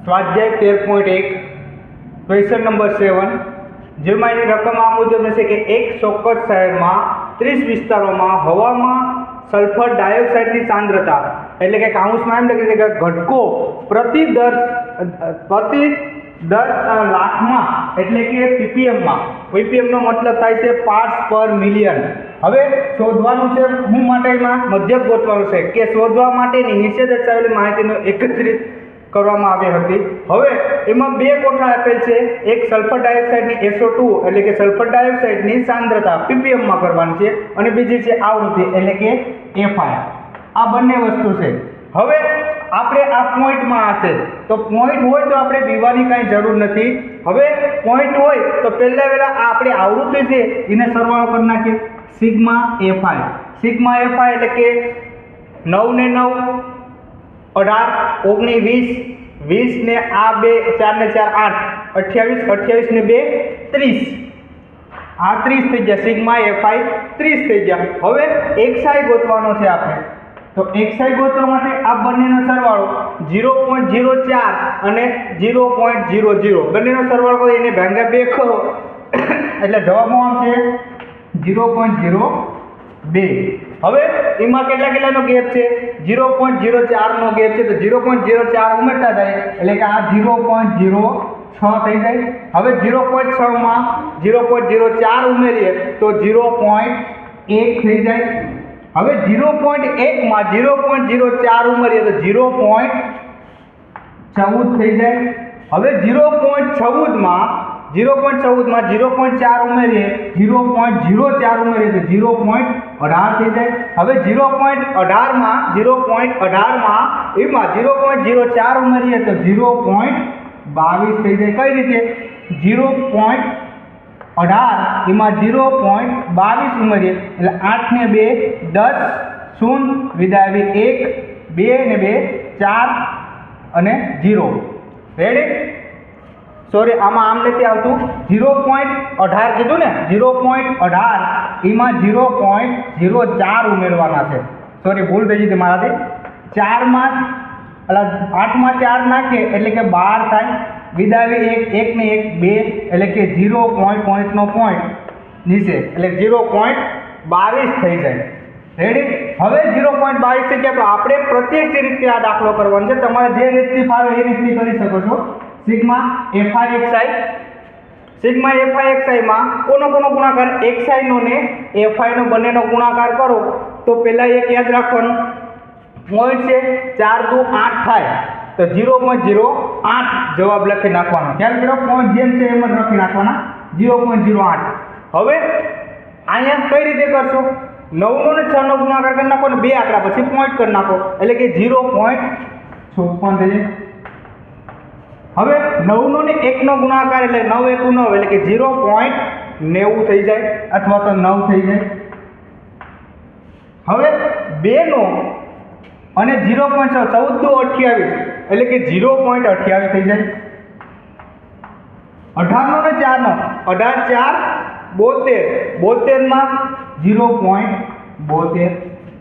સ્વાધ્યાય 13.1 question number 7 જેમાં એની રકમ આ મુજબ છે કે એક ચોક્કસ શહેરમાં 30 વિસ્તારોમાં હવામાં સલ્ફર ડાયોક્સાઇડની સાંદ્રતા એટલે કે કાઉન્સમાં એમ લખી છે કે ઘટકો પ્રતિ 10 લાખમાં એટલે કે પીપીએમમાં પીપીએમનો મતલબ થાય છે પાર્ટ્સ પર મિલિયન. હવે શોધવાનું છે હું માટેમાં મધ્યક ગોતવાનું છે કે શોધવા માટેની નીચે દર્શાવેલી માહિતીનો એકત્રિત કરવામાં આવી હતી. હવે એમાં બે કોઠા આપેલ છે, એક સલ્ફર ડાયોક્સાઇડની SO2 એટલે કે સલ્ફર ડાયોક્સાઇડની સાંદ્રતા પીપીએમમાં કરવાની છે અને બીજી છે આવૃત્તિ એટલે કે FI. આ બંને વસ્તુ છે. હવે આપણે આ પોઈન્ટમાં આ છે તો પોઈન્ટ હોય તો આપણે બીવાની કાંઈ જરૂર નથી. હવે પોઈન્ટ હોય તો પહેલા આપણે આવૃત્તિ છે એને સરવાળો કરી નાખીએ સિગ્મા FI. સિગ્મા FI એટલે કે 9 ને 9 18 19 20 ને આ 2 4 ને 4 8 28 ને 2 30 આ 30 થઈ ગયા. સિગ્મા FI 30 થઈ ગયા. હવે XI ગોતવાનો છે આપણે તો XI ગોતવા માટે આ બંનેનો સરવાળો 0.04 અને 0.00 બંનેનો સરવાળો કરી એને ભાગ્યા 2 કરો એટલે જવાબમાં આવશે 0.02. હવે એમાં કેટલાનો ગેપ છે 0.04 નો ગેપ છે તો 0.04 ઉમેરતા જાય એટલે કે આ 0.06 થઈ જાય. હવે 0.6 માં 0.04 ઉમેરીએ તો 0.1 થઈ જાય. હવે 0.1 માં 0.04 ઉમેરીએ તો 0.14 થઈ જાય. હવે 0.14 માં 0.4 ઉમેરીએ 0.04 ઉમેરીએ તો 0.18 થઈ જાય. હવે 0.18 માં એમાં 0.04 ઉમેરીએ તો 0.22 થઈ જાય. કઈ રીતે 0.18 એમાં 0.22 ઉમેરીએ એટલે 8 ને 2 10 0 વિદાય 1 2 ને 2 4 અને 0. રેડી? સોરી આમાં આમ નથી આવતું 0.18 કીધું ને 0.18 એમાં 0.04 ઉમેરવાના છે. સોરી ભૂલ થઈ ગઈ મારાથી 4 માં 8 માં 4 નાખીએ એટલે કે 12 થાય. વિદાય 1 ને 1 2 એટલે કે 0 પોઈન્ટનો પોઈન્ટ નીચે એટલે 0.22 થઈ જાય. રેડી? હવે 0.22 થઈ ગયા તો આપણે પ્રત્યક્ષ રીતે આ દાખલો કરવાનો છે. તમારે જે રીતથી ફાવે એ રીતથી કરી શકો છો. સિગ્મા FI માં કોનો ગુણાકાર XI નો ને FI નો બંનેનો ગુણાકાર કરો તો પહેલા એક યાદ રાખવાનું પોઈન્ટ છે 4 2 8 થાય તો 0.08 જવાબ લખી નાખવાનો. ખ્યાલ કરો પોઈન્ટ જેમ છે એમ જ લખી નાખવાના 0.08. હવે અહીંયા કઈ રીતે કરશો 9 નો ને 6 નો ગુણાકાર કરી નાખો ને બે આંકડા પછી પોઈન્ટ કરી નાખો એટલે કે 0.56 થઈ જાય. હવે 9 નો ને 1 નો ગુણાકાર એટલે 9 1 9 એટલે કે 0.90 થઈ જાય અથવા તો 9 થઈ જાય. હવે 2 નો અને 0.6 14 2 28 એટલે કે 0.28 થઈ જાય. 18 નો ને 4 નો 18 4 72 માં 0.72.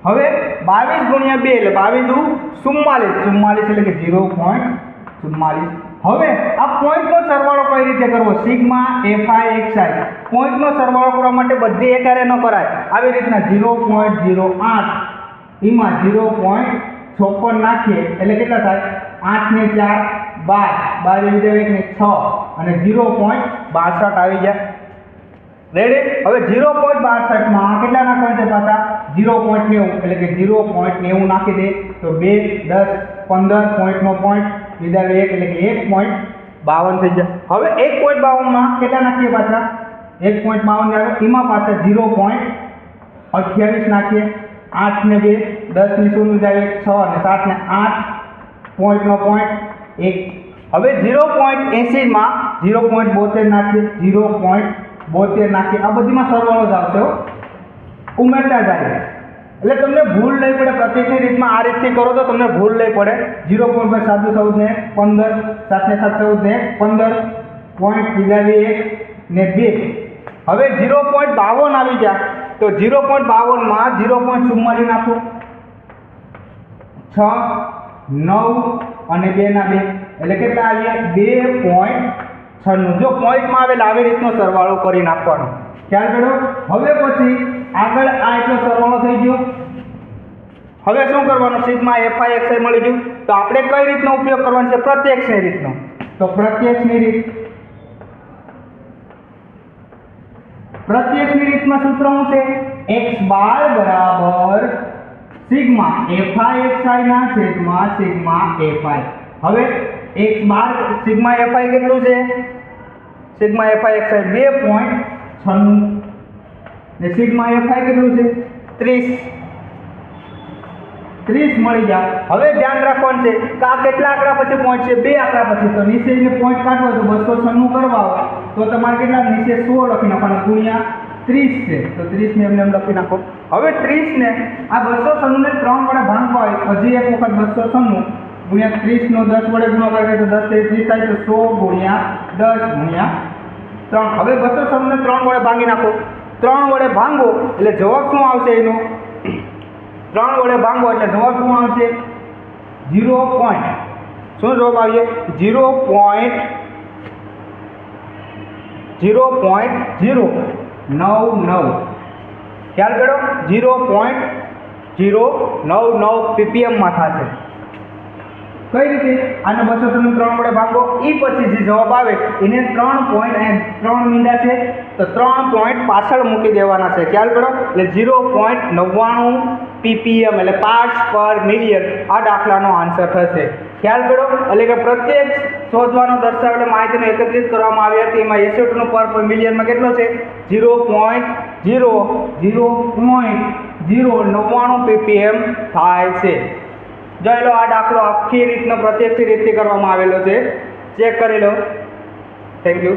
હવે 22 ગુણ્યા 2 એટલે 22 44 એટલે કે 0.44. હવે આ પોઈન્ટનો સરવાળો કઈ રીતે કરવો સિગ્મા FI XI પોઈન્ટનો સરવાળો કરવા માટે બધી એકારે ન કરાય. આવી રીતના 0.08 એમાં 0.56 નાખીએ એટલે કેટલા થાય 8 ને 4 12 12 ને 6 અને 0.62 આવી ગયા. રેડી? હવે 0.62 માં કેટલા નાખવાના છે પાછા 0.90 એટલે કે 0.90 નાખી દે તો 2 10 15 પોઈન્ટનો પોઈન્ટ વિદાય 1 એટલે કે 1.52 થઈ જાય. હવે 1.52 માં કેટલા નાખીએ પાછા 1.52 આવે એમાં પાછા 0.28 નાખીએ 8 ને 2 10 ની 0 વિદાય 6 અને 7 ને 8 પોઈન્ટનો પોઈન્ટ 1. હવે 0.80 માં 0.72 નાખીએ 0.72 નાખીએ આ બધીમાં સરવાળો જ આવશે ઉમેરતા જાય એટલે તમને ભૂલ નહીં પડે. પ્રત્યક્ષ રીતમાં આ રીતથી કરો તો તમને ભૂલ નહીં પડે. 0.7 14 ને 15 7 ને 7 14 ને 15 પોઈન્ટ વિદાય 1 ને 2. હવે 0.52 આવી ગયા તો 0.52 માં 0.44 નાખો 6 9 અને 2 ના 2 એટલે કેટલા આવીએ 2.96. જો પોઈન્ટમાં આવેલા આવી રીતનો સરવાળો કરી નાખવાનો. ખ્યાલ કર્યો? હવે પછી આગળ આ એટલો સરવાળો થઈ ગયો. હવે શું કરવાનું? સિગ્મા એફઆઈ એક્સઆઈ મળી ગયું. તો આપણે કઈ રીતનો ઉપયોગ કરવાનો છે? પ્રત્યક્ષની રીતનો. તો પ્રત્યક્ષની રીતમાં સૂત્ર શું છે? x બાર બરાબર સિગ્મા એફઆઈ એક્સઆઈ ના છેદમાં સિગ્મા એફઆઈ. હવે x બાર સિગ્મા એફઆઈ કેટલું છે? સિગ્મા એફઆઈ એક્સઆઈ 2.96 ને સિગ્મા એફઆઈ કેટલું છે? 30 મળી ગયા. હવે ધ્યાન રાખવાનું છે કે આ કેટલા આંકડા પછી પોઈન્ટ છે? 2 આંકડા પછી. તો નીચેને પોઈન્ટ કાઢવો તો 296 કરવા હોય તો તમારે કેટલા નીચે 100 લખી નાખવાના ગુણ્યા 30 છે. તો 30 ને એમને લખી નાખો. હવે 30 ને આ 296 ને 3 વડે ભાગવા હોય. હજી એક વખત 296 ગુણ્યા 30 નો 10 વડે ગુણાકાર કરે તો 10 થી 30 થાય તો 100 ગુણ્યા 10 ગુણ્યા 3. હવે 296 ને 3 વડે ભાગી નાખો. 3 વડે ભાંગો એટલે જવાબ શું આવશે એનો? 3 વડે ભાંગો એટલે જવાબ શું આવશે? 0. શું જવાબ આવશે? 0.099. ખ્યાલ કરો? 0.099 ppm માં થશે. કઈ રીતે? આને 296 3 વડે ભાગો. એ પછી જે જવાબ આવે એને 3 મીંડા છે તો 3 પોઈન્ટ પાછળ મૂકી દેવાના છે. ખ્યાલ કરો? એટલે 0.99 ppm એટલે પાર્ટ્સ પર મિલિયન આ દાખલાનો આન્સર થશે. ખ્યાલ કરો? એટલે કે પ્રત્યક્ષ શોધવાનો દર્શાવેલ માહિતીને એકત્રિત કરવામાં આવી હતી. એમાં એસિડ નો પર મિલિયનમાં કેટલો છે? 0.099 ppm થાય છે. જોઈ લો, આ દાખલો આખી રીતનો પ્રત્યક્ષ રીતથી કરવામાં આવેલો છે. ચેક કરી લો. Thank you.